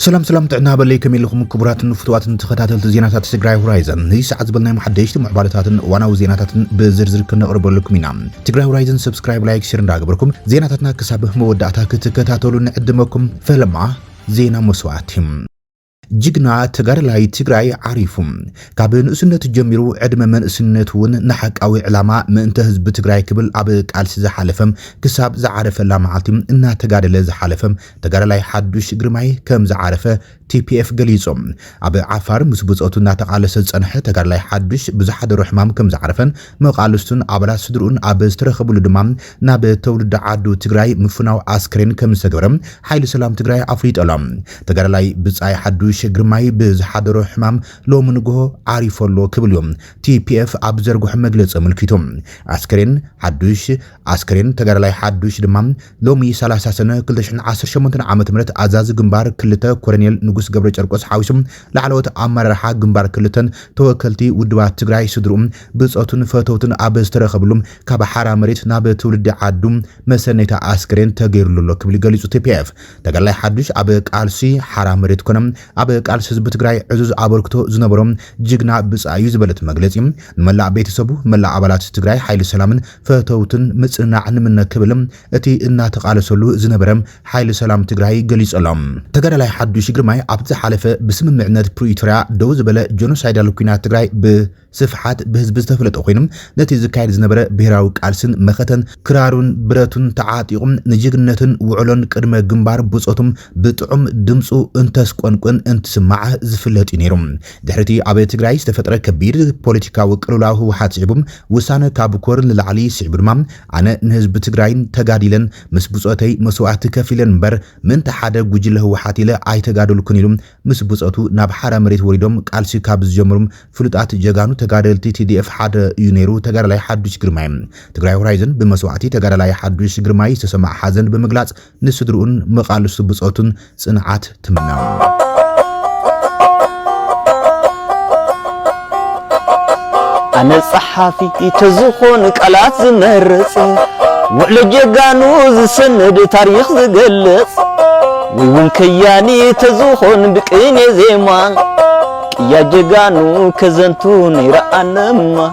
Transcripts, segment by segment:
سلام تعنا بليكم لكم كبرات الفتوات تخاتل زينات تجراي هورايزن هي ساعات بلنا محدش معبالات وانا وزينات بزرزر كنقرب لكم هنا تجراي هورايزن سبسكرايب لايك شير نداغبركم زيناتنا كسابه مودعتا كتكاتلو نقدمكم فلما زينة مسواتهم جigna تجارلاي تجراي عارفهم كابن اسنت جميرو عدم من اسنتون نحق او علامه من انتهز بتجراي كبل ابق قالس زحالفم كساب زعرف لامعتم ان تجادل زحالفم تجارلاي حدش جرماي كم زعرفه TPF ገሊጾም ኣብ ዓፋር ምስ ብጾቱ እናተቃለሰ ጸንሐ ተጋርላይ ሓድሽ ብዙሓት ረሕማም ከም ዝዓረፈን መቃልስቱን ኣባላት ስድሩን ኣብ ዝተረኸብሉ ድማ ናብ ተውልድ ዓዱ ትግራይ ምፍናው ኣስክሬን ከም ዝተገበረም ሓይሊ ሰላም ትግራይ ኣፍሪጠሎም ተጋርላይ ብጻይ ሓድሽ ግርማይ ብዙሓት ረሕማም ሎም ንጎ ዓሪፈሎ ክብልዮም TPF ኣብ ዘርግሑ መግለጽ ምልክቶም ኣስክሬን ተጋርላይ ሓድሽ ድማ ሎሚ 30 ሰነ 2018 ዓመተ ምህረት ኣዛዝ ግንባር ክልተ ኮሎኔል ንጉስ ገብረ ጨርቆስ ሓዊሱም ላዕለወት ኣመራርሓ ግንባር ክልተን ተወከልቲ ውድባት ትግራይ ስድሩም ብጾቱን ፈተውትን ኣብ ዝተረኸብሉም ካብ ሓራ መሬት ናብ ትውልዲ ዓዱ መሰነታ ኣስክሬን ተገይሩሉ ክብል ገሊጹ TPF ተጋርላይ ሓድሽ ኣብ ቃልሲ ሓራ መሬት ኮነም ኣብ ቃልሲ ህዝቢ ትግራይ ዕዙዝ ኣበርክቶ ዝነበሮም ጅግና ብጻዩ ዝበለት መግለጺ ንመላእ ቤተሰቡ መላእ ኣባላት ትግራይ ሓይሊ ሰላምን ፈተውትን ምጽናዕ ንምነክብልም እቲ እናተቃለሰሉ ዝነበረም ሓይሊ ሰላም ትግራይ ገሊጸሎም ተጋርላይ ሓድሽ ግርማይ ኣብቲ ሓለፈ ብስምምዕነት ፕሪቶሪያ ደው ዝበለ ጆኖሳይዳል ኩናት ትግራይ ብስፍሓት ብህዝቢ ዝተፈለጠ ኮይኖም ነቲ ዝካየድ ዝነበረ ብሄራዊ ቃልስን መኸተን ክራሩን ብረቱን ተዓጢቁም ንጅግነትን ውዕሎን ቅድመ ግንባር ብጾቱም ብጥዑም ድምፁ እንተስቆንቁን እንትስማዕ ዝፍለጥ ነይሩ ድሕርቲ ኣብ ትግራይ ዝተፈጠረ ከቢድ ፖለቲካዊ ቅልውላው ህወሓት ስዕቡም ውሳነ ካብ ኮርን ንላዕሊ ስዕቡ ድማ ኣነ ንህዝቢ ትግራይን ተጋዲለን ምስ ብጾተይ መስዋዕቲ ከፊለን እምበር ምንተ ሓደ ጉጅለ ህወሓት ኢለ ኣይተጋደልኩን ኢሎም ምስ ብጾቱ ናብ ሓራ መሬት ወሪዶም ቃልሲ ካብ ዝጀመሩም ፍሉጣት ጀጋኑ ተጋደልቲ TDF ሓደ እዩ ነይሩ ተጋዳላይ ሓድሽ ግርማይ ትግራይ ሆራይዘን ብመስዋዕቲ ተጋዳላይ ሓድሽ ግርማይ ዝተሰማዕ ሓዘን ብምግላጽ ንስድሩን መቃልሱ ብጾቱን ጽንዓት ትምናው ኣነ ጸሓፊ ተዝኾን ቃላት ዝመርጽ ውዕለ ጀጋኑ ዝሰነድ ታሪኽ ዝገልጽ وين كياني تزوخون بقيني زيما كيا جغانو كزنتوني رأنما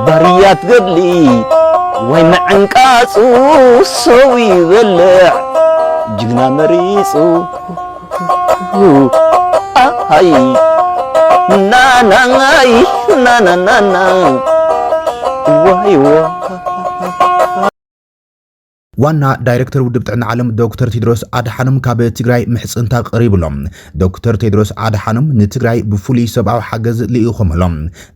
بريات قبلي وين عنقاسو سوي ولع جغنا مريسو هاي نانا هاي نانا واي وانا دايركتور ውድብ ጥዕና ዓለም ዶክተር ቴድሮስ አድሓኖም ካብ ትግራይ ምሕጽንታ ቀሪብሎም ዶክተር ቴድሮስ አድሓኖም ንትግራይ ብፉሉይ ሰብኣዊ ሓገዝ ልኢኹምሎም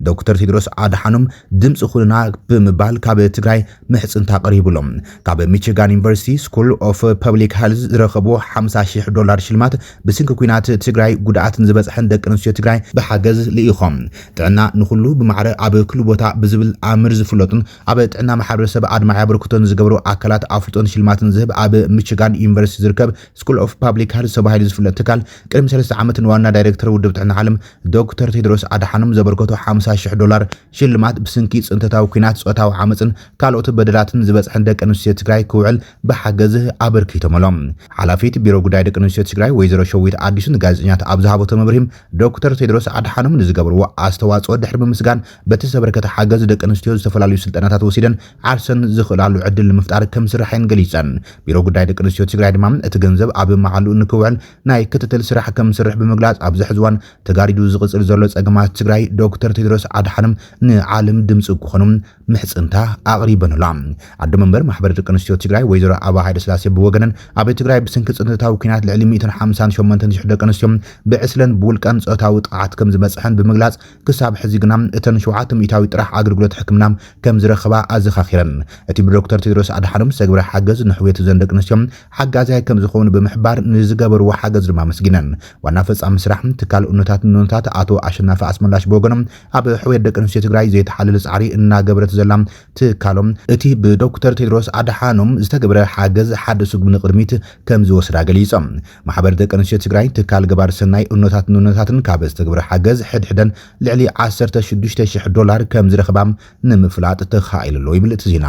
ዶክተር ቴድሮስ አድሓኖም ድምጽ ኩልና ብምባል ካብ ትግራይ ምሕጽንታ ቀሪብሎም ካብ ሚቺጋን ዩኒቨርሲቲ ስኩል ኦፍ ፐብሊክ ሄልዝ ዝረኸቦ $50,000 ሽልማት ብስንኪ ኩናት ትግራይ ጉድኣትን ዝበጽሐን ደቂ ኣንስትዮ ትግራይ ብሓገዝ ልኢኹም ጥዕና ንኹሉ ብማዕረ ኣብ ኩሉ ቦታ ብዝብል ኣምር ዝፍለጡን ኣብ ጥዕና ማሕበረሰብ ኣድማ ያበርክቶን ዝገብሩ ኣካላት ጦን ሽልማትን ዝህብ ኣብ ሚቺጋን ዩኒቨርሲቲ ዝርከብ ስኩል ኦፍ ፐብሊክ ሄልዝ ተባሂሉ ዝፍለጥ ትካል ቅድሚ 3 ዓመት ዋና ዳይሬክተር ውድብ ጥዕና ዓለም ዶክተር ቴድሮስ አድሓኖም ዘበርከቶ $50,000 ሽልማት ብስንኪ ጽንተታዊ ኩናት ጾታዊ ዓመፅን ካልኦት በደላትን ዝበጽሐን ደቂ ኣንስትዮ ትግራይ ክውዕል ብሓገዝ ኣበርኪቶምሎም ሓላፊት ቢሮ ጉዳይ ደቂ ኣንስትዮ ትግራይ ወይዘሮ ሸዊት ኣዲሱን ጋዜጠኛት ኣብ ዝሃቦቶ መብርሂም ዶክተር ቴድሮስ አድሓኖም ንዝገበርዎ ኣስተዋጽኦ ድሕሪ ብምስጋን በቲ ዝተበረከተ ሓገዝ ደቂ ኣንስትዮ ዝተፈላለዩ ስልጠናታት ወሲደን ዓርሰን ዝኽእላሉ ዕድል ንምፍጣር ከም ስራሕ ገሊጸን ቢሮ ጉዳይ ደቂ ኣንስትዮ ትግራይ ድማ እቲ ገንዘብ ኣብ መዓሉ ንክውዕል ናይ ክትትል ስራሕ ከም ስራሕ ብምግላጽ ኣብ ዝሕዝዋን ተጋሪዱ ዝቕጽል ዘሎ ጸገማት ትግራይ ዶክተር ቴድሮስ አድሓኖም ንዓለም ድምጽ ክኾኑም ምሕጽንታ ኣቕሪበንሎም ኣዶ መንበር ማሕበር ደቂ ኣንስትዮ ትግራይ ወይዘሮ ኣባ ሃይለ ስላሴ ብወገነን ኣብ ትግራይ ብስንኪ ጽንተታዊ ኩናት ልዕሊ 158,000 ደቂ ኣንስትዮ ብዕስለን ብውልቀን ጾታዊ ጥቃዓት ከም ዝመጽሐን ብምግላጽ ክሳብ ሕዚ ግና እተን 700 ጥራሕ ኣገልግሎት ሕክምና ከም ዝረኸባ ኣዘኻኺረን እቲ ብዶክተር ቴድሮስ አድሓኖም ሰግብረ ሓገዝ ንሕዌት ዘንደቅ ንስዮም ሓጋዛይ ከም ዝኾኑ ብምሕባር ንዝገበርዎ ሓገዝ ድማ መስጊነን ዋና ፈጻሚ ስራሕ ትካል እውነታት ኣቶ ኣሸናፊ ኣስመላሽ ብወገኖም ኣብ ሕዌት ደቂ ኣንስትዮ ትግራይ ዘይተሓለለ ጻዕሪ እናገበረት ዘላ ትካሎም እቲ ብዶክተር ቴድሮስ አድሓኖም ዝተገበረ ሓገዝ ሓደ ስጉም ንቅድሚት ከም ዝወስዳ ገሊጾም ማሕበር ደቂ ኣንስትዮ ትግራይ ትካል ገባር ሰናይ እውነታትን ካብ ዝተገበረ ሓገዝ ሕድሕደን ልዕሊ $16,000 ከም ዝረኸባም ንምፍላጥ ተኻኢልሎ ይብል እቲ ዜና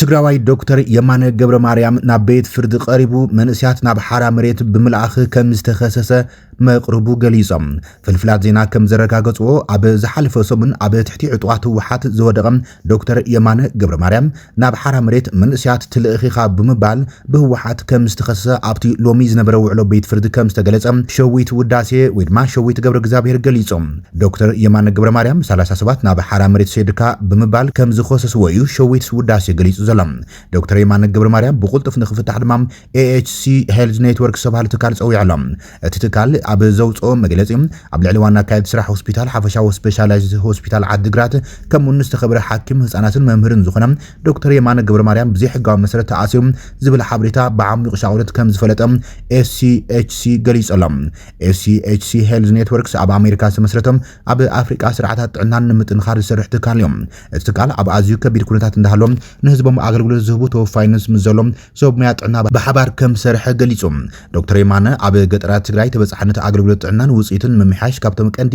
ትግራዋይ ዶክተር የማነ ገብረ ማርያም ናብ ቤት ፍርዲ ቀሪቡ መንእስያት ናብ ሓራ መሬት ብምልኣኽ ከም ዝተኸሰሰ መቅርቡ ገሊጾም ፍልፍላት ዜና ከም ዘረጋገጽዎ ኣብ ዝሓለፈ ሰሙን ኣብ ትሕቲ ዕጡዋት ህወሓት ዝወደቐ ዶክተር የማነ ገብረ ማርያም ናብ ሓራ መሬት መንእስያት ትልእኺኻ ብምባል ብህወሓት ከም ዝተኸሰሰ ኣብቲ ሎሚ ዝነበረ ውዕሎ ቤት ፍርዲ ከም ዝተገለጸ ሸዊት ውዳሴ ወይ ድማ ሸዊት ገብረ እግዚአብሔር ገሊጾም ዶክተር የማነ ገብረ ማርያም 30 ሰባት ናብ ሓራ መሬት ሰይድካ ብምባል ከም ዝኸሰስዎ እዩ ሸዊት ውዳሴ ገሊጹ ዘሎ ዶክተር የማነ ገብረ ማርያም ብቁልጥፍ ንኽፍታሕ ድማ AHC Health Network ሰብሃለ ትካል ጸዊዕሎም እቲ ትካል ኣብ ዘውፅኦ መግለጺ ኣብ ልዕሊ ዋና ካይድ ስራሕ ሆስፒታል ሓፈሻዊ ስፔሻላይዝድ ሆስፒታል ዓዲግራት ከምኡን ዝተኸበረ ሓኪም ህፃናትን መምህርን ዝኾነ ዶክተር የማነ ገብረ ማርያም ብዘይ ሕጋዊ መሰረት ተኣሲሩ ዝብል ሓበሬታ ብዓሚቕ ሻቑረት ከም ዝፈለጠ SCHC ገሊጾሎም SCHC Health Networks ኣብ ኣሜሪካ ዝተመስረተ ኣብ ኣፍሪቃ ስርዓታት ጥዕናን ንምጥንኻር ዝሰርሕ ትካል እዩ እቲ ትካል ኣብ ኣዝዩ ከቢድ ኩነታት እንዳሃሎም ንህዝቦም ኣገልግሎት ዝህቡ ተወፋይነት ምዘሎም ሰብ ሞያ ጥዕና ብሓባር ከም ዝሰርሐ ገሊጹ ዶክተር የማነ ኣብ ገጠራት ትግራይ ተበጻሕነት ኣገልግሎት ጥዕናን ውጽኢትን ምምሕያሽ ካብቶም ቀንዲ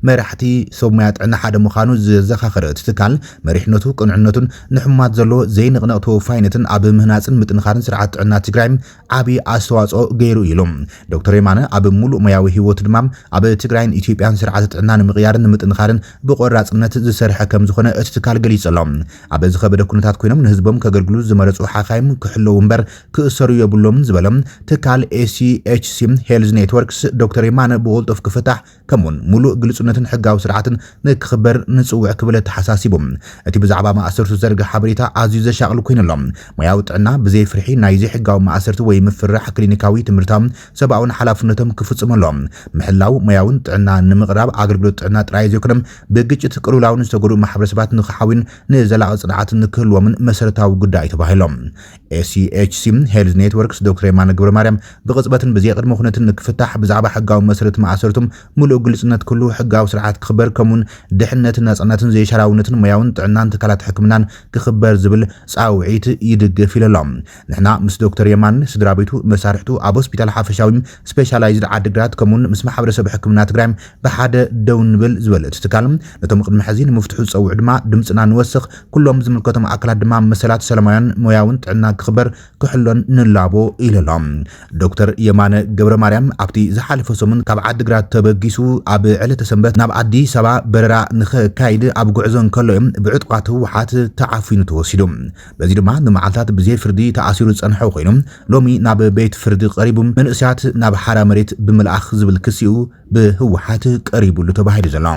መራሕቲ ሰብ ሞያ ጥዕና ሓደ ምዃኑ ዘዘኻኽረ እቲ ትካል መሪሕነቱ ቅንዕነቱን ንሕማት ዘሎ ዘይንቕነቕ ተወፋይነትን ኣብ ምህናፅን ምጥንኻርን ስርዓት ጥዕና ትግራይ ዓብዪ ኣስተዋጽኦ ገይሩ ኢሉ ዶክተር የማነ ኣብ ሙሉእ ሞያዊ ህይወቱ ድማ ኣብ ትግራይን ኢትዮጵያን ስርዓት ጥዕና ንምቕያርን ንምጥንኻርን ብቆራጽነት ዝሰርሐ ከም ዝኾነ እቲ ትካል ገሊጹሎም ኣብ ዝኸበደ ኩነታት ኮይኖም ንህዝቦም ከገልግሉ ዝመረጹ ሓኻይም ክሕለዉ እምበር ክእሰሩ የብሎምን ዝበሎም ትካል ACHC Health Networks ዶክተር የማነ ብቁልጡፍ ክፍታሕ ከምኡን ሙሉእ ግልጽነትን ሕጋዊ ስርዓትን ንክኽበር ንጽውዕ ክብለ ተሓሳሲቡ እቲ ብዛዕባ ማእሰርቱ ዘርገ ሓበሬታ ኣዝዩ ዘሻቕል ኮይኑሎም ሞያዊ ጥዕና ብዘይ ፍርሒ ናይ ዘይሕጋዊ ማእሰርቲ ወይ ምፍራሕ ክሊኒካዊ ትምህርታዊ ሰብኣውን ሓላፍነቶም ክፍጽመሎም ምሕላው ሞያውን ጥዕና ንምቕራብ ኣገልግሎት ጥዕና ጥራይ ዘይኮነም ብግጭት ቅልውላውን ዝተጎድኡ ማሕበረሰባት ንኽሓዊን ንዘላቒ ጽንዓት ንክህልዎምን መሰረታዊ ጉዳይ ተባሂሎም SCHC Health Networks ዶክተር የማነ ገብረ ማርያም ብቕጽበትን ብዘይ ቅድመ ኩነትን ንክፍታሕ ብዛዕባ ሕጋዊ መሰረት ማእሰርቱም ሙሉእ ግልጽነት ኩሉ ሕጋዊ ስርዓት ክኽበር ከምኡን ድሕነትን ናጽነትን ዘይሸራውነትን ሞያውን ጥዕናን ትካላት ሕክምናን ክኽበር ዝብል ጻውዒት ይድግፍ ኢሎም ንሕና ምስ ዶክተር የማነ ስድራ ቤቱ መሳርሕቱ ኣብ ሆስፒታል ሓፈሻዊ ስፔሻላይዝድ ዓዲግራት ከምኡን ምስ ማሕበረሰብ ሕክምና ትግራይ ብሓደ ደው ንብል ዝበለ እቲ ትካል ነቶም ቅድሚ ሕዚ ንምፍትሑ ዝጸውዕ ድማ ድምፅና ንወስኽ ኩሎም ዝምልከቶም ኣካላት ድማ መሰላት ሰላማውያን ሞያውን ጥዕና ክኽበር ክሕሎን ንላቦ ኢሎም ዶክተር የማነ ገብረ ማርያም ኣብቲ ዝሓለፈ ሰሙን ካብ ዓዲግራት ተበጊሱ ኣብ ዕለተ ሰንበት ናብ ኣዲስ ኣበባ በረራ ንኽካይድ ኣብ ጉዕዞን ከሎ ብዕጡቃት ህወሓት ተዓፊኑ ተወሲዱ በዚ ድማ ንመዓልታት ብዘይ ፍርዲ ተኣሲሩ ዝጸንሐ ኮይኑ ሎሚ ናብ ቤት ፍርዲ ቀሪቡ መንእስያት ናብ ሓራ መሬት ብምልኣኽ ዝብል ክሲኡ ብህወሓት ቀሪቡሉ ተባሂሉ ዘሎ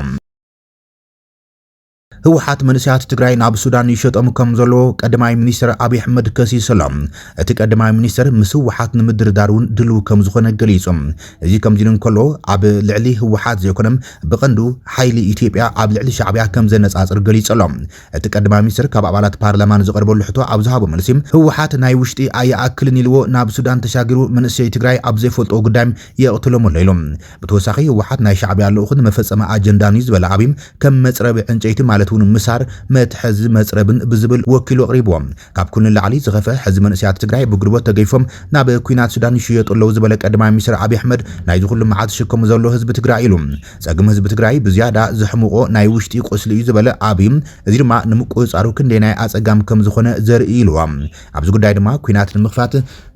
ህወሓት መንእስያት ትግራይ ናብ ሱዳን ይሸጦም ከም ዘሎ ቀዳማይ ሚኒስትር አብይ አሕመድ ከሲሰሎም እቲ ቀዳማይ ሚኒስትር ምስ ህወሓት ንምድርዳር እውን ድልው ከም ዝኾነ ገሊጾም እዚ ከም ዚን ከሎ ኣብ ልዕሊ ህወሓት ዘይኮነም ብቐንዱ ሓይሊ ኢትዮጵያ ኣብ ልዕሊ ሻዕብያ ከም ዘነጻጽር ገሊጾሎም እቲ ቀዳማይ ሚኒስትር ካብ ኣባላት ፓርላማን ዝቀርበሉ ሕቶ ኣብ ዝሃቦ መልሲ ህወሓት ናይ ውሽጢ ኣያኣክልን ኢልዎ ናብ ሱዳን ተሻጊሩ መንእሰይ ትግራይ ኣብ ዘይፈልጦ ጉዳይ የቕትሎም ኣሎ ኢሎም ብተወሳኺ ህወሓት ናይ ሻዕብያ ልኡኽን መፈጸመ ኣጀንዳን ዝበለ ዓብይ ከም መጽረብ ዕንጨይቲ ማለት ምሳር መትሐዝ መጽረብን ብዝብል ወኪሉ አቅሪቦም ካብ ኩልን ላዕሊ ዝኸፈ ሕዚ መንእስያት ትግራይ ብግርቦት ተገይፎም ናብ ኩናት ሱዳን ይሽየጡለው ዝበለ ቀዳማይ ሚኒስትር አብይ አሕመድ ናይ ዝኹሉ መዓት ሽከሙ ዘሎ ህዝቢ ትግራይ ኢሉ ጸግም ህዝቢ ትግራይ ብዝያዳ ዝሕምቆ ናይ ውሽጢ ቆስሊ እዩ ዝበለ አብይ እዚ ድማ ንምቁጻሩ ክንደይ ናይ ኣጸጋም ከም ዝኾነ ዘርኢ ኢሉዎም ኣብዚ ጉዳይ ድማ ኩናት ንምኽፋት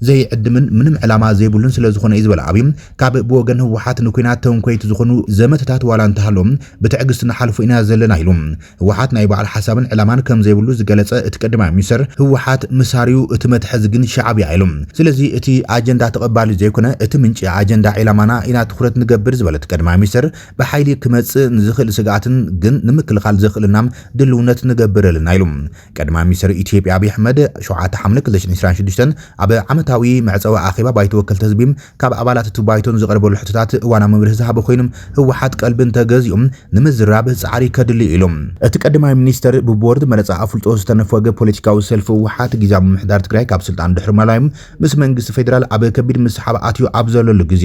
ዘይዕድምን ምንም ዕላማ ዘይብሉን ስለ ዝኾነ እዩ ዝበለ አብይ ካብ ብወገን ህወሓት ንኩናት ተንኮይቲ ዝኾኑ ዘመተታት ዋላ እንተሃሎም ብትዕግስትና ሓልፉ ኢና ዘለና ኢሉ ህወሓት ናይ በዓል ሓሳብን ዕላማን ከም ዘይብሉ ዝገለጸ እቲ ቀዳማይ ሚኒስትር ህወሓት ምሳሪው እቲ መትሐዝ ግን ሻዕብያ ኢሎም ስለዚ እቲ ኣጀንዳ ተቐባሊ ዘይኮነ እቲ ምንጪ ኣጀንዳ ዕላማና ኢና ትኩረት ንገብር ዝበለ እቲ ቀዳማይ ሚኒስትር ብሓይሊ ክመጽእ ንዝኽእል ስጋትን ግን ንምክልኻል ዘኽእልና ድልውነት ንገብረልና ኢሎም ቀዳማይ ሚኒስትር ኢትዮጵያ አብይ አሕመድ 7 ሐምለ 2026 ኣብ ዓመታዊ መዕጸዊ ኣኼባ ባይቶ ወከልቲ ህዝቢ ካብ ኣባላት እቲ ባይቶን ዝቀርበሉ ሕቶታት እዋና መምርሒ ዝሃበ ኮይኖም ህወሓት ቀልብን ተገዚኦም ንምዝራብ ጻዕሪ ከድሊ ኢሎም እቲ ቀዳማይ ሚኒስትር ብቦርድ መረጻ ኣፍልጦ ዝተነፈገ ፖለቲካዊ ሰልፊ ህወሓት ጊዜያዊ ምምሕዳር ትግራይ ካብ ስልጣን ድሕሪ መላዮም ምስ መንግስቲ ፌደራል ኣብ ከቢድ ምስሓብ ኣትዩ ኣብ ዘለሉ ግዜ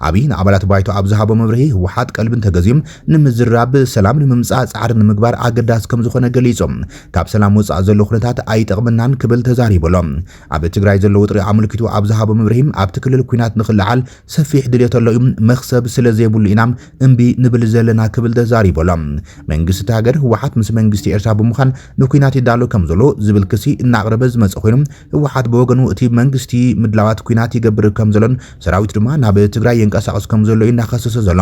አብይ ንኣባላት ባይቶ ኣብ ዝሃቦ መብርሂ ህወሓት ቀልብን ተገዚኦም ንምዝራብ ሰላም ንምምጻእ ጻዕሪ ንምግባር ኣገዳስ ከም ዝኾነ ገሊጾም ካብ ሰላም ወጻእ ዘሎ ኩነታት ኣይጠቕመናን ክብል ተዛሪበሎም ኣብ ትግራይ ዘሎ ውጥሪ ኣመልኪቱ ኣብ ዝሃቦ መብርሂ ኣብቲ ክልል ኩናት ንኽልዓል ሰፊሕ ድሌት ኣሎ እዩ መኽሰብ ስለ ዘይብሉ ኢና እምቢ ንብል ዘለና ክብል ተዛሪበሎም መንግስቲ ሃገር ህወሓት ምስ መንግስቲ ኤርትራ ብምዃን ንኩናት ይዳሎ ከም ዘሎ ዝብል ክሲ እናቅረበ ዝመጽ ኮይኑ ህወሓት ብወገኑ እቲ መንግስቲ ምድላዋት ኩናት ይገብር ከም ዘሎን ሰራዊት ድማ ናብ ትግራይ ይንቀሳቀስ ከም ዘሎ እናኸሰሰ ዘሎ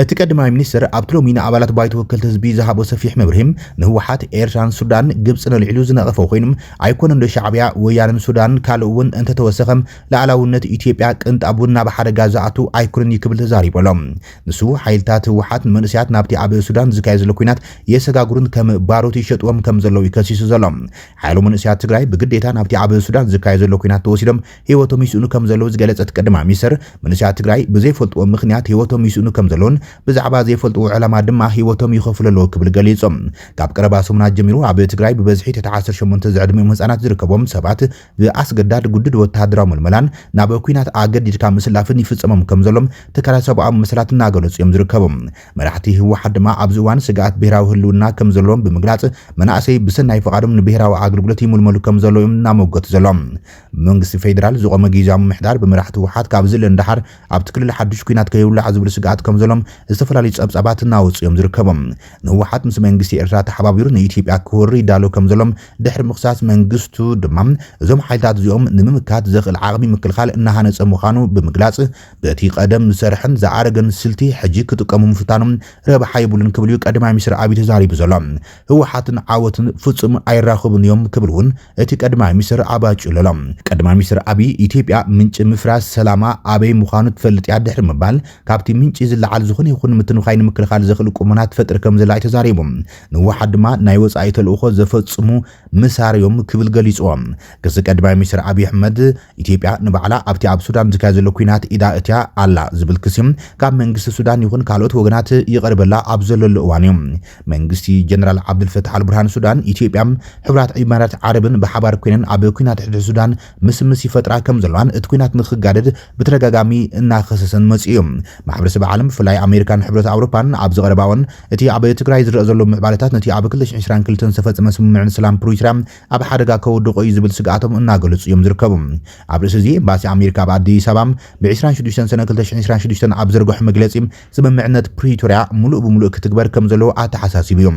እቲ ቀዳማይ ሚኒስትር ኣብቲ ሎሚ ንኣባላት ባይቶ ወከልቲ ህዝቢ ዝሃቦ ሰፊሕ መብርሂም ንህወሓት ኤርትራን ሱዳን ግብፅን ልዕሉ ዝነቐፈ ኮይኑ ኣይኮነን ዶ ሻዕብያ ወያነን ሱዳን ካልእ እውን እንተተወሰኸም ላዕላውነት ኢትዮጵያ ቅንጣቡን ናብ ሓደጋ ዝኣቱ ኣይኮነን ይክብል ተዛሪቦሎም ንሱ ሓይልታት ህወሓት መንእስያት ናብቲ ኣብ ሱዳን ዝካየድ ዘሎ ኩናት የሰጋግሩን ከም ባሮት ይሸጥዎም ከም ዘለው ይከሲሱ ዘሎ ሓይሉ መንእስያት ትግራይ ብግዴታ ናብቲ ኣብ ሱዳን ዝካየድ ዘሎ ኩናት ተወሲዶም ህይወቶም ይስኡኑ ከም ዘለው ዝገለጸት ቀዳማይ ሚኒስትር መንእስያት ትግራይ ብዘይፈልጥዎ ምክንያት ህይወቶም ይስኡኑ ከም ዘሎን ብዛዕባ ዘይፈልጥዎ ዕላማ ድማ ህይወቶም ይኸፍለሉ ክብል ገሊጾም ካብ ቀረባ ሰሙናት ጀሚሩ ኣብ ትግራይ ብበዝሒ 18 ዝዕድሚኦም ህጻናት ዝርከቦም ሰባት ብኣስገዳድ ጉድድ ወተሃደራዊ መልመላን ናብ ኩናት ኣገዲድካ ምስላፍን ይፍጸሞም ከም ዘሎም ትካላት ሰብኣዊ መሰላት እናገለጹ እዮም ዝርከቦም መራሕቲ ህወሓት ድማ ኣብዚ እዋን ስጋኣት ብሄራዊ ህልውና ከም ዘለዎም ብምግላጽ መናእሰይ ብሰናይ ፈቃዶም ንብሄራዊ ኣገልግሎት ይምልመሉ ከም ዘለዎም እናመገቱ ዘሎም መንግስቲ ፌደራል ዝቆመ ጊዜያዊ ምሕዳር ብመራሕቲ ህወሓት ካብ ዝለ እንዳሓር ኣብቲ ክልል ሓድሽ ኩናት ከይውላዕ ዝብል ስጋኣት ከም ዘሎም ዝተፈላለዩ ጸብጻባት እናወጹ እዮም ዝርከቦም ንህወሓት ምስ መንግስቲ ኤርትራ ተሓባቢሩ ንኢትዮጵያ ክወሪ ይዳሎ ከም ዘሎም ድሕሪ ምኽሳስ መንግስቱ ድማ እዞም ሓይልታት እዚኦም ንምምካት ዘኽእል ዓቕሚ ምክልኻል እናሃነጸ ምዃኑ ብምግላጽ በቲ ቀደም ዝሰርሕን ዝኣረገን ስልቲ ሕጂ ክጥቀሙ ምፍታኖም ረብሓ ይብሉን ክብል እዩ ቀዳማይ ሚኒስትር ኣብይ ተዛሪቡ ዘሎ ህወሓትን ዓወትን ፍጹም ኣይራኸቡን እዮም ክብል እውን እቲ ቀዳማይ ሚኒስትር ኣባጭለሎም ቀዳማይ ሚኒስትር ኣብይ ኢትዮጵያ ምንጭ ምፍራስ ሰላማ ኣበይ ምዃኑ ትፈልጥ እያ ድሕሪ ምባል ካብቲ ምንጭ ዝለዓል ዝኾነ ይኹን ምትንኻይን ምክልኻል ዘኽእል ቁመና ትፈጥር ከም ዘላ ተዛሪቡ ንህወሓት ድማ ናይ ወጻኢ ተልእኾ ዘፈጽሙ መሳርዮም ክብል ገሊጾም ክስ ቀዳማይ ሚኒስትር ኣብይ ኣሕመድ ኢትዮጵያ ንባዕላ ኣብቲ ኣብ ሱዳን ዝካየድ ዘሎ ኩናት ኢዳ እትያ ኣላ ዝብል ክስም ካብ መንግስቲ ሱዳን ይኹን ካልኦት ወገናት ይቐርበላ ኣብ ዘለሉ እዋን እዩ መንግስቲ ጀነራል ዓብድልፈታሕ አልቡርሃን ሱዳን ኢትዮጵያ ሕብራት ኢማራት ዓረብን ብሓባር ኮይነን ኣብ ኩናት ሕድሕ ሱዳን ምስ ይፈጥራ ከም ዘለዋን እቲ ኩናት ንኽጋደድ ብተደጋጋሚ እናኸሰሰን መጽኡ ማሕበረሰብ ዓለም ፍላይ ኣሜሪካን ሕብረት ኣውሮፓን ኣብ ዝቐረባውን እቲ ኣብ ትግራይ ዝረአ ዘሎ ምዕባለታት ነቲ ኣብ 2022 ዝተፈጸመ ስምምዕን ሰላም ፕሪቶሪያ ኣብ ሓደጋ ከወድቆ እዩ ዝብል ስጋኣቶም እናገለጹ እዮም ዝርከቡ ኣብ ርእሲ እዚ ኤምባሲ ኣሜሪካ ኣብ ኣዲስ ኣበባ ብ26 ሰነ 2026 ኣብ ዘርግሖ መግለጺ ስምምዕነት ፕሪቶሪያ ሙሉእ ብምሉእ ክትግበር ከም ዘለዎ ኣተሓሳሲቡ እዩ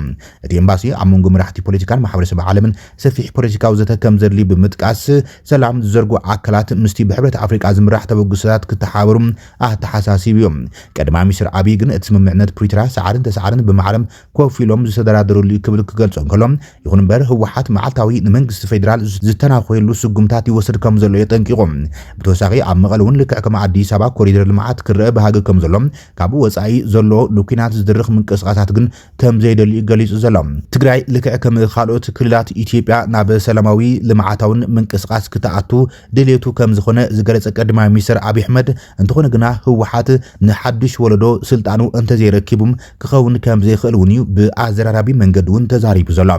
እቲ ኤምባሲ ኣብ መንጎ መራሕቲ ፖለቲካን ማሕበረሰብ ዓለምን ሰፊሕ ፖለቲካዊ ዘተ ከም ዘድሊ ብምጥቃስ ሰላም ዝዘርጉ ኣካላት ምስቲ ብሕብረት ኣፍሪቃ ዝምራሕ ተበግሶታት ክተሓበሩ ኣተሓሳሲቡ እዩ ቀዳማይ ሚኒስትር ኣብይ ግን እቲ ስምምዕነት ፕሪቶሪያ ሰዓርን ተሰዓርን ብማዕረም ኮፍ ኢሎም ዝተደራደሩሉ ክብል ክገልጾ እንከሎ ይኹን እምበር ህወሓት መዓልታዊ ንመንግስቲ ፌደራል ዝተናኸየሉ ስጉምታት ይወስድ ከም ዘሎ የጠንቂቖም ብተወሳኺ ኣብ መቐለ እውን ልክዕ ከም ኣዲስ ኣበባ ኮሪደር ልምዓት ክርአ ባህጊ ከም ዘሎ ካብኡ ወጻኢ ዘሎ ንኩናት ዝድርኽ ምንቅስቓሳት ግን ከም ዘይደልዩ ገሊጹ ዘሎ ትግራይ ልክዕ ከም ካልኦት ክልላት ኢትዮጵያ ናብ ሰላማዊ ልምዓታውን ምንቅስቓስ ክትኣቱ ድሌቱ ከም ዝኾነ ዝገለጸ ቀዳማይ ሚኒስትር ኣብይ ኣሕመድ እንተኾነ ግና ህወሓት ንሓድሽ ወለዶ ስልጣኑ እንተዘይረኪቡ ክኸውን ከም ዘይኽእል እውን እዩ ብኣዘራራቢ መንገዲ እውን ተዛሪቡ ዘሎ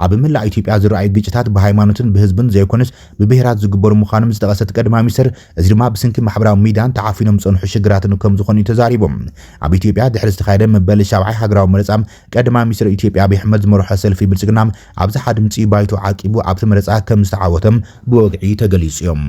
ኣብ መላእ ኢትዮጵያ ዝረኣዩ ግጭታት ብሃይማኖትን ብህዝብን ዘይኮነስ ብብሄራት ዝግበሩ ምዃኖም ዝጠቐሰት ቀዳማይ ሚኒስትር እዚ ድማ ብስንኪ ማሕበራዊ ሚድያን ተዓፊኖም ዝጸንሑ ሽግራትን ከም ዝኾኑ ተዛሪቦም ኣብ ኢትዮጵያ ድሕሪ ዝተኻየደ መበል 7ይ ሃገራዊ መረጻ ቀዳማይ ሚኒስትር ኢትዮጵያ ኣብይ ኣሕመድ ዝመርሖ ሰልፊ ብልጽግና ኣብዝሓ ድምፂ ባይቶ ዓቂቡ ኣብቲ መረጻ ከም ዝተዓወተም ብወግዒ ተገሊጹ እዮም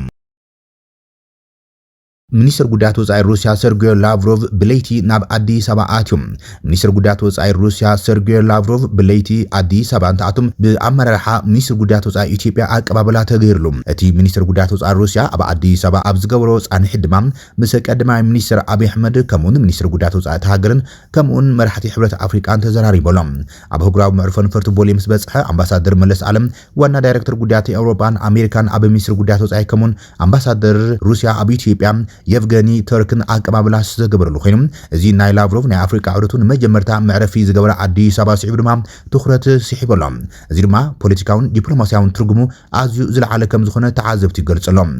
ሚኒስትር ጉዳያት ወጻኢ ሩስያ ሰርጌይ ላቭሮቭ ብለይቲ ናብ ኣዲስ ኣበባ ኣትዮም ሚኒስትር ጉዳያት ወጻኢ ሩስያ ሰርጌይ ላቭሮቭ ብለይቲ ኣዲስ ኣበባ እንተኣቶም ብኣመራርሓ ሚኒስትር ጉዳያት ወጻኢ ኢትዮጵያ ኣቀባብላ ተገይሩሉ እቲ ሚኒስትር ጉዳያት ወጻኢ ሩስያ ኣብ ኣዲስ ኣበባ ኣብ ዝገበሮ ጻንሒ ድማ ምስ ቀዳማይ ሚኒስትር ኣብይ ኣሕመድ ከምኡውን ሚኒስትር ጉዳያት ወጻኢ ተሃገርን ከምኡውን መራሕቲ ሕብረት ኣፍሪቃን ተዘራሪቦሎም ኣብ ህጉራዊ መዕርፎ ነፈርቲ ቦሌ ምስ በጽሐ ኣምባሳደር መለስ ዓለም ዋና ዳይሬክተር ጉዳያት ኤውሮፓን ኣሜሪካን ኣብ ሚኒስትር ጉዳያት ወጻኢ ከምኡውን ኣምባሳደር ሩስያ ኣብ ኢትዮጵያ የፍገኒ ተርክን ኣቀባብላ ዝተገበረሉ ኮይኑ እዚ ናይ ላቭሮቭ ናይ ኣፍሪካ ዕረቱን መጀመርታ መዕረፊ ዝገበረ ኣዲስ ኣበባ ስዒቡ ድማ ትኹረት ስሒበሎም እዚ ድማ ፖለቲካውን ዲፕሎማስያውን ትርጉሙ ኣዝዩ ዝለዓለ ከም ዝኾነ ተዓዘብቲ ይገልጸሎም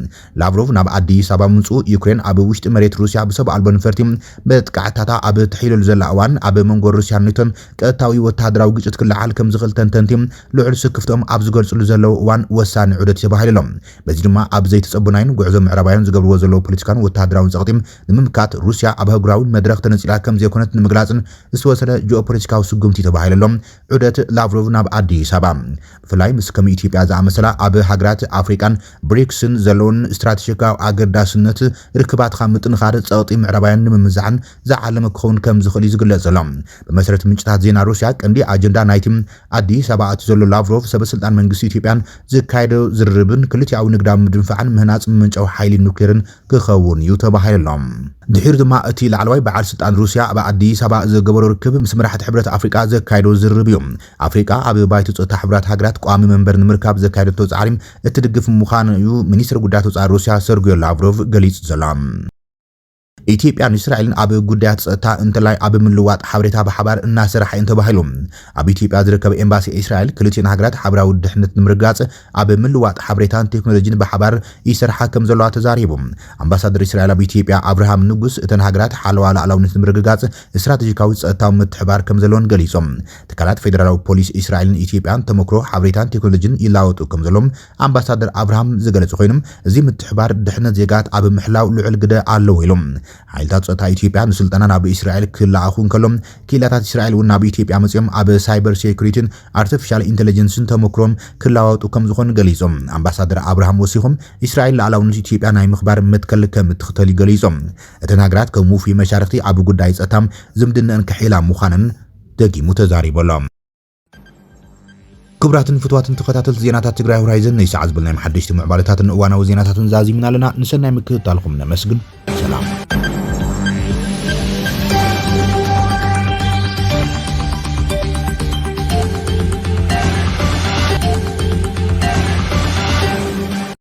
ላቭሮቭ ናብ ኣዲስ ኣበባ ምጽኡ ዩክሬን ኣብ ውሽጢ መሬት ሩስያ ብሰብ ኣልቦ ነፈርቲ በጥቃዕታታ ኣብ ትሒለሉ ዘላ እዋን ኣብ መንጎ ሩስያን ኔቶን ቀጥታዊ ወተሃደራዊ ግጭት ክለዓል ከም ዝኽእል ተንተንቲ ልዑል ስክፍቶም ኣብ ዝገልጽሉ ዘለው እዋን ወሳኒ ዑደት ተባሂሎም በዚ ድማ ኣብ ዘይተጸብናይን ጉዕዞ ምዕራባውያን ዝገብርዎ ዘለው ፖለቲካን ወታደራዊ ጸቕጢም ንምምካት ሩስያ ኣብ ህጉራዊ መድረኽ ተነፂላ ከም ዘይኮነት ንምግላጽን ዝተወሰነ ጂኦፖለቲካዊ ስጉምቲ ተባሂለሎም ዑደት ላቭሮቭ ናብ አዲስ አበባ ብፍላይ ምስ ከም ኢትዮጵያ ዝኣመሰላ ኣብ ሃገራት ኣፍሪካን ብሪክስን ዘለውን ስትራቴጂካዊ ኣገዳስነት ርክባትካ ምጥንኻር ጸቕጢ ምዕራባውያን ንምምዛዕን ዝዓለመ ክኸውን ከም ዝኽእል ዝግለጽ ኣሎ ብመሰረት ምንጭታት ዜና ሩስያ ቀንዲ ኣጀንዳ ናይቲ አዲስ አበባ ዘሎ ላቭሮቭ ሰበስልጣን መንግስቲ ኢትዮጵያን ዝካየደ ዝርርብን ክልቲኣዊ ንግዳዊ ምድንፋዕን ምህናጽ ምንጫዊ ሓይሊ ኑክሌርን ክኸውን እዩ ተባሂሎም ድሕሪ ድማ እቲ ላዕለዋይ በዓል ስልጣን ሩስያ ኣብ አዲስ አበባ ዝገበሮ ርክብ ምስ መራሕቲ ሕብረት ኣፍሪካ ዘካየዶ ዝርርብ እዩ ኣፍሪካ ኣብ ባይቶ ጸጥታ ሕብረት ሃገራት ቋሚ መንበር ንምርካብ ዘካየደቶ ጻዕሪም እትድግፍ ምዃኑ እዩ ሚኒስትር ጉዳያት ወጻኢ ሩስያ ሰርጌይ ላቭሮቭ ገሊጹ ዘሎ ኢትዮጵያን እስራኤልን ኣብ ጉዳያት ጸጥታ እንተላይ ኣብ ምልዋጥ ሓበሬታ ብሓባር እናሰርሓ እንተባሂሉ ኣብ ኢትዮጵያ ዝርከብ ኤምባሲ እስራኤል ክልቲአን ሃገራት ሓበራዊ ድሕነት ንምርጋጽ ኣብ ምልዋጥ ሓበሬታን ቴክኖሎጂን ብሓባር ይሰርሓ ከም ዘለዋ ተዛሪቡ ኣምባሳደር እስራኤል ኣብ ኢትዮጵያ አብርሃም ንጉስ እተን ሃገራት ሓለዋ ላዕላውነት ንምርግጋጽ ስትራቴጂካዊ ጸጥታዊ ምትሕባር ከም ዘለዎን ገሊጾም ትካላት ፌደራላዊ ፖሊስ እስራኤልን ኢትዮጵያን ተመክሮ ሓበሬታን ቴክኖሎጂን ይላወጡ ከም ዘሎም ኣምባሳደር አብርሃም ዝገለጹ ኮይኖም እዚ ምትሕባር ድሕነት ዜጋት ኣብ ምሕላው ልዑል ግደ ኣለዎ ኢሎም ሓይልታት ጸጥታ ኢትዮጵያ ንስልጠና ናብ እስራኤል ክለኣኹ እንከሎም ክኢላታት እስራኤል እውን ናብ ኢትዮጵያ መጽኦም ኣብ ሳይበር ሴኩሪቲን አርቲፊሻል ኢንተለጀንስን ተመክሮም ክለዋወጡ ከም ዝኾኑ ገሊጾም ኣምባሳደር አብርሃም ወሲኾም እስራኤል ላዕላውነት ኢትዮጵያ ናይ ምኽባር መትከል ከም እትኽተል ገሊጾም እተን ሃገራት ከም ውፍይ መሻርክቲ ኣብ ጉዳይ ጸጥታም ዝምድነን ክሒላ ምዃነን ደጊሙ ተዛሪቦሎም ክቡራትን ፍትዋትን ተኸታተልቲ ዜናታት ትግራይ ሆራይዘን ናይ ሰዓት ዝብል ናይ ሓደሽቲ ምዕባለታትን እዋናዊ ዜናታትን ዛዚምና ኣለና ንሰናይ ምክትታልኩም ነመስግን ሰላም